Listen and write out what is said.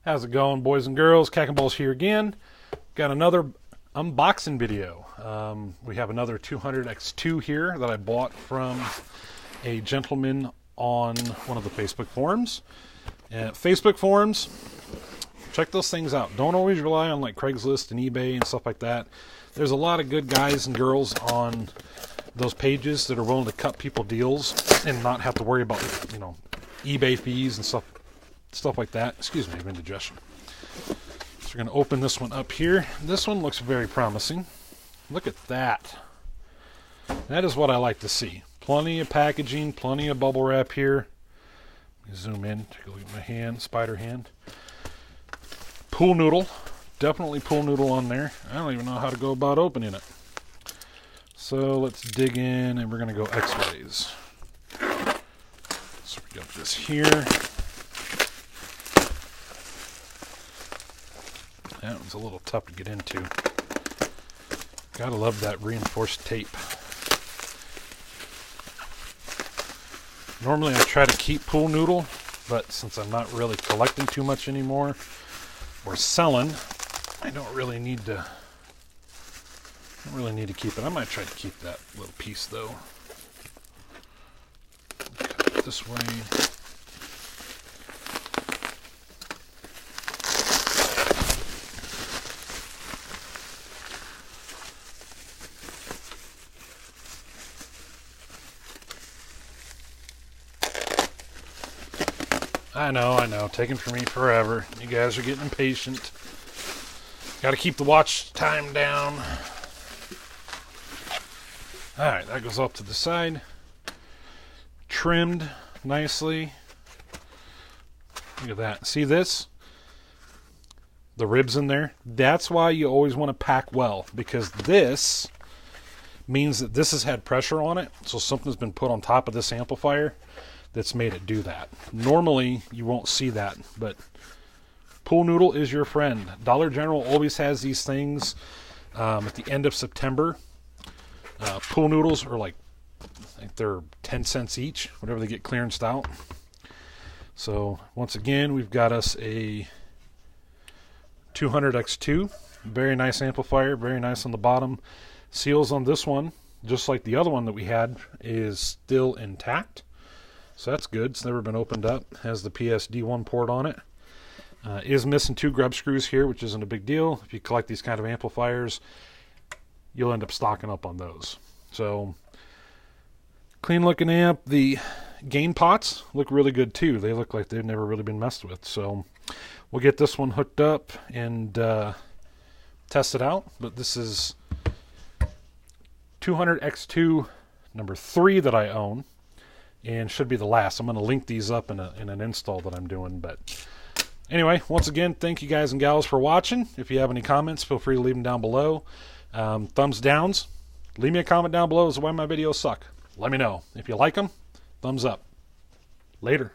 How's it going, boys and girls? Cack and Balls here again. Got another unboxing video. We have another 200X2 here that I bought from a gentleman on one of the Facebook forums. And Facebook forums, check those things out. Don't always rely on like Craigslist and eBay and stuff like that. There's a lot of good guys and girls on those pages that are willing to cut people deals and not have to worry about, eBay fees and stuff like that. Excuse me, I have indigestion. So we're going to open this one up here. This one looks very promising. Look at that. That is what I like to see. Plenty of packaging, plenty of bubble wrap here. Let me zoom in, take a look at my hand, spider hand. Pool noodle. Definitely pool noodle on there. I don't even know how to go about opening it. So let's dig in and we're going to go X-rays. So we got this here. That was a little tough to get into. Gotta love that reinforced tape. Normally I try to keep pool noodle, but since I'm not really collecting too much anymore or selling, I don't really need to keep it. I might try to keep that little piece though. Cut it this way. I know, taking for me forever. You guys are getting impatient. Got to keep the watch time down. Alright, that goes up to the side. Trimmed nicely. Look at that. See this? The ribs in there? That's why you always want to pack well, because this means that this has had pressure on it, so something's been put on top of this amplifier that's made it do that. Normally, you won't see that, but pool noodle is your friend. Dollar General always has these things at the end of September. Pool noodles are like, I think they're 10 cents each, whatever they get clearanced out. So, once again, we've got us a 200X2. Very nice amplifier, very nice on the bottom. Seals on this one, just like the other one that we had, is still intact. So that's good. It's never been opened up. Has the PSD1 port on it. Is missing 2 grub screws here, which isn't a big deal. If you collect these kind of amplifiers, you'll end up stocking up on those. So, clean looking amp. The gain pots look really good too. They look like they've never really been messed with. So, we'll get this one hooked up and test it out. But this is 200X2 number 3 that I own. And should be the last. I'm going to link these up in an install that I'm doing. But anyway, once again, thank you guys and gals for watching. If you have any comments, feel free to leave them down below. Thumbs downs, leave me a comment down below as to why my videos suck. Let me know. If you like them, thumbs up. Later.